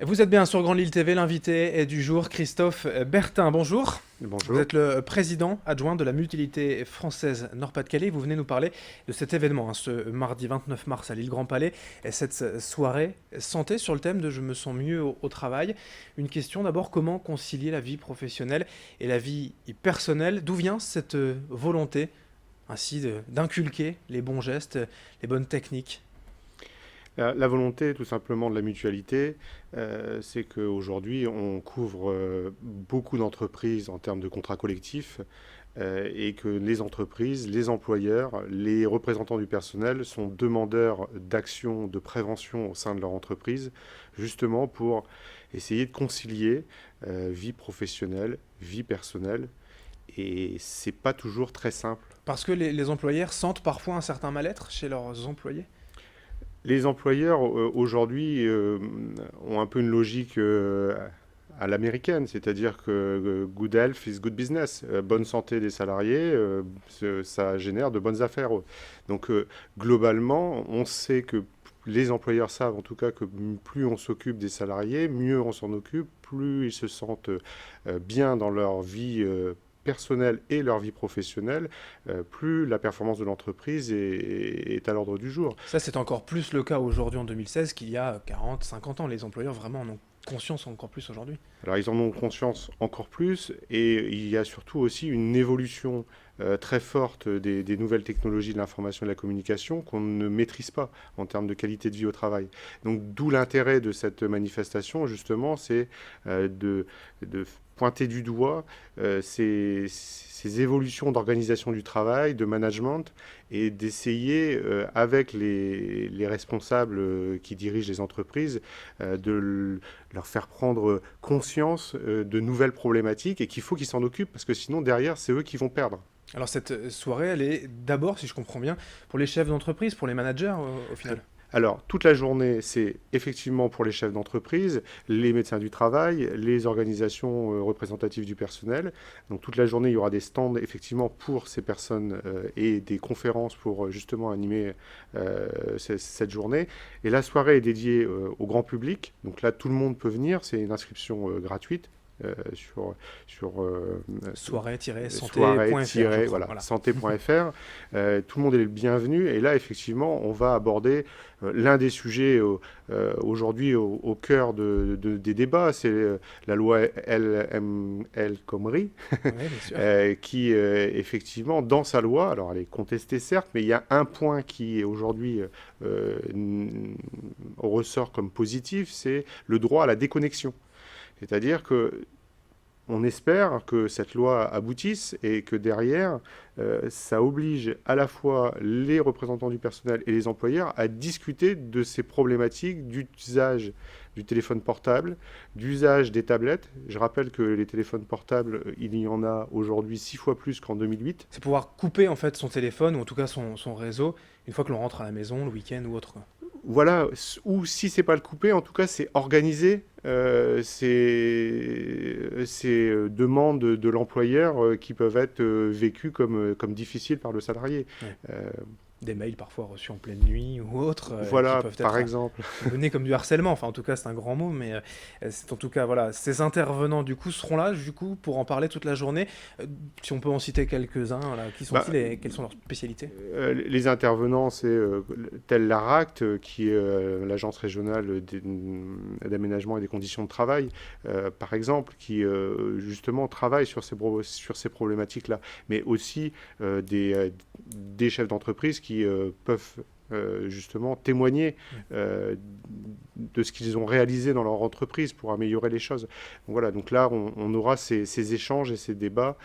Vous êtes bien sur Grande Lille TV, l'invité est du jour Christophe Bertin. Bonjour. Vous Bonjour. êtes le président adjoint de la Mutualité française Nord-Pas-de-Calais. Vous venez nous parler de cet événement, ce mardi 29 mars à l'île Grand Palais, et cette soirée santé sur le thème de Je me sens mieux au travail. Une question d'abord, comment concilier la vie professionnelle et la vie personnelle? D'où vient cette volonté ainsi d'inculquer les bons gestes, les bonnes techniques? La volonté, tout simplement, de la mutualité, c'est qu'aujourd'hui, on couvre beaucoup d'entreprises en termes de contrats collectifs et que les entreprises, les employeurs, les représentants du personnel sont demandeurs d'actions de prévention au sein de leur entreprise, justement pour essayer de concilier vie professionnelle, vie personnelle. Et c'est pas toujours très simple. Parce que les employeurs sentent parfois un certain mal-être chez leurs employés. Les employeurs aujourd'hui ont un peu une logique à l'américaine, c'est-à-dire que good health is good business. Bonne santé des salariés, ça génère de bonnes affaires. Donc globalement, on sait que les employeurs savent en tout cas que plus on s'occupe des salariés, mieux on s'en occupe, plus ils se sentent bien dans leur vie personnelle et leur vie professionnelle, plus la performance de l'entreprise est à l'ordre du jour. Ça, c'est encore plus le cas aujourd'hui en 2016 qu'il y a 40, 50 ans. Les employeurs vraiment en ont conscience encore plus aujourd'hui. Alors ils en ont conscience encore plus et il y a surtout aussi une évolution très forte des nouvelles technologies de l'information et de la communication qu'on ne maîtrise pas en termes de qualité de vie au travail. Donc d'où l'intérêt de cette manifestation justement, c'est de pointer du doigt ces évolutions d'organisation du travail, de management, et d'essayer, avec les responsables qui dirigent les entreprises, leur faire prendre conscience de nouvelles problématiques et qu'il faut qu'ils s'en occupent parce que sinon, derrière, c'est eux qui vont perdre. Alors cette soirée, elle est d'abord, si je comprends bien, pour les chefs d'entreprise, pour les managers au final. Alors, toute la journée, c'est effectivement pour les chefs d'entreprise, les médecins du travail, les organisations représentatives du personnel. Donc, toute la journée, il y aura des stands, effectivement, pour ces personnes et des conférences pour justement animer cette journée. Et la soirée est dédiée au grand public. Donc là, tout le monde peut venir. C'est une inscription gratuite. Sur Soirée-santé.fr, je soirée crois. voilà, Voilà. santé.fr. Tout le monde est le bienvenu. Et là, effectivement, on va aborder l'un des sujets aujourd'hui au cœur des débats. C'est la loi El Khomri, Oui, bien sûr. qui, effectivement, dans sa loi, alors elle est contestée certes, mais il y a un point qui aujourd'hui ressort comme positif, c'est le droit à la déconnexion. C'est-à-dire que on espère que cette loi aboutisse et que derrière, ça oblige à la fois les représentants du personnel et les employeurs à discuter de ces problématiques d'usage du téléphone portable, d'usage des tablettes. Je rappelle que les téléphones portables, il y en a aujourd'hui 6 fois plus qu'en 2008. C'est pouvoir couper en fait son téléphone, ou en tout cas son réseau, une fois que l'on rentre à la maison, le week-end ou autre, quoi. Voilà, ou si c'est pas le couper, en tout cas c'est organiser ces demandes de l'employeur qui peuvent être vécues comme difficiles par le salarié. Ouais. Euh, Des mails parfois reçus en pleine nuit ou autres, qui voilà, peuvent par être exemple. donné comme du harcèlement. Enfin, en tout cas, c'est un grand mot, mais c'est en tout cas, voilà, ces intervenants, du coup, seront là, du coup, pour en parler toute la journée. Si on peut en citer quelques-uns, voilà, qui Bah, sont-ils et quelles sont leurs spécialités? les intervenants, c'est tel l'ARACT, qui est l'agence régionale d'aménagement et des conditions de travail, par exemple, qui justement travaille sur ces problématiques-là, mais aussi des chefs d'entreprise qui peuvent justement témoigner Ouais. de ce qu'ils ont réalisé dans leur entreprise pour améliorer les choses. Donc voilà, donc là, on aura ces échanges et ces débats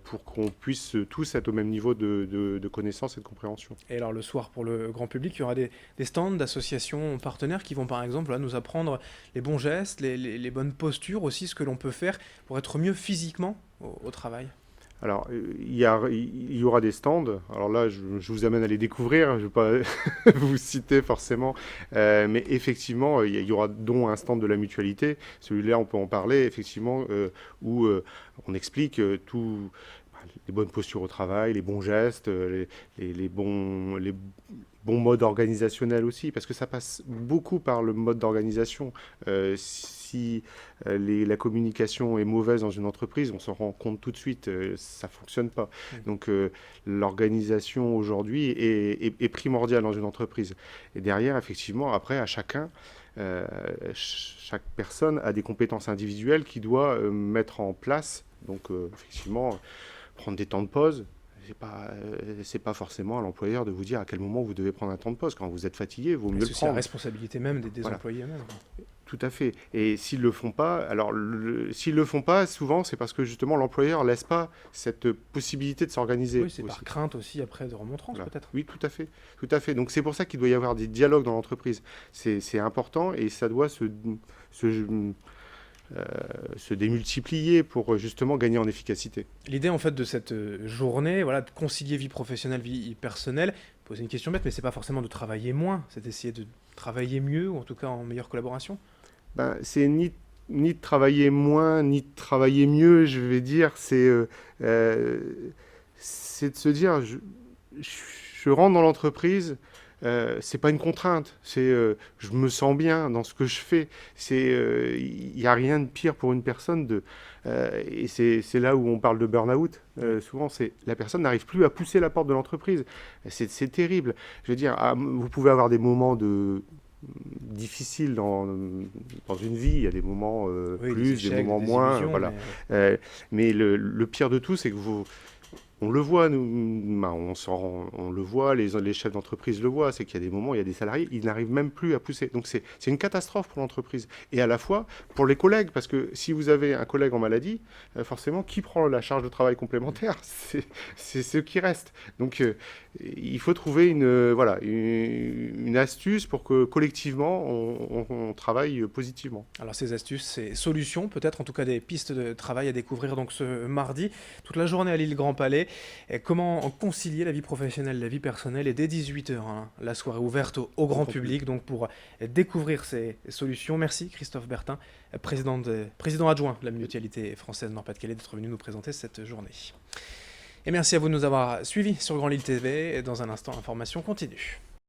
pour qu'on puisse tous être au même niveau de connaissance et de compréhension. Et alors, le soir, pour le grand public, il y aura des stands d'associations partenaires qui vont, par exemple, là, nous apprendre les bons gestes, les bonnes postures, aussi ce que l'on peut faire pour être mieux physiquement au travail. Alors, il y aura des stands. Alors là, je vous amène à les découvrir. Je ne vais pas vous citer forcément. Mais effectivement, il y aura dont un stand de la mutualité. Celui-là, on peut en parler, effectivement, où on explique les bonnes postures au travail, les bons gestes, les bon mode organisationnel aussi, parce que ça passe beaucoup par le mode d'organisation. Si la communication est mauvaise dans une entreprise, on s'en rend compte tout de suite, ça ne fonctionne pas. Donc l'organisation aujourd'hui est primordiale dans une entreprise. Et derrière, effectivement, après, à chacun, chaque personne a des compétences individuelles qu'il doit mettre en place. Donc effectivement, prendre des temps de pause. C'est pas forcément à l'employeur de vous dire à quel moment vous devez prendre un temps de pause. Quand vous êtes fatigué, il vaut mieux le prendre. C'est la responsabilité même des Voilà. employés eux-mêmes. Tout à fait. Et s'ils le font pas, alors s'ils le font pas, souvent c'est parce que justement l'employeur laisse pas cette possibilité de s'organiser. Oui, c'est par crainte aussi après de remontrance peut-être. Oui, tout à fait, tout à fait. Donc c'est pour ça qu'il doit y avoir des dialogues dans l'entreprise. C'est important et ça doit se démultiplier pour justement gagner en efficacité. L'idée en fait de cette journée, voilà, de concilier vie professionnelle, vie personnelle, poser une question bête, mais c'est pas forcément de travailler moins, c'est d'essayer de travailler mieux ou en tout cas en meilleure collaboration. C'est ni de travailler moins, ni de travailler mieux, je vais dire, c'est de se dire, je rentre dans l'entreprise, c'est pas une contrainte, je me sens bien dans ce que je fais. Il n'y a rien de pire pour une personne et c'est là où on parle de burn-out. Souvent, la personne n'arrive plus à pousser la porte de l'entreprise. C'est terrible. Je veux dire, vous pouvez avoir des moments difficiles dans une vie. Il y a des moments plus, des moments moins. Voilà. Mais le pire de tout, c'est que on le voit, on le voit, les chefs d'entreprise le voient, c'est qu'il y a des moments, il y a des salariés, ils n'arrivent même plus à pousser. Donc c'est une catastrophe pour l'entreprise. Et à la fois pour les collègues, parce que si vous avez un collègue en maladie, forcément, qui prend la charge de travail complémentaire? C'est ceux qui restent. Donc il faut trouver une astuce pour que collectivement, on travaille positivement. Alors ces astuces, ces solutions, peut-être en tout cas des pistes de travail à découvrir donc ce mardi, toute la journée à l'île Grand Palais. Et comment concilier la vie professionnelle, la vie personnelle, et dès 18h, la soirée ouverte au grand public, donc pour découvrir ces solutions. Merci Christophe Bertin, président adjoint de la Mutualité française Nord-Pas-de-Calais, d'être venu nous présenter cette journée. Et merci à vous de nous avoir suivis sur Grand Lille TV. Et dans un instant, l'information continue.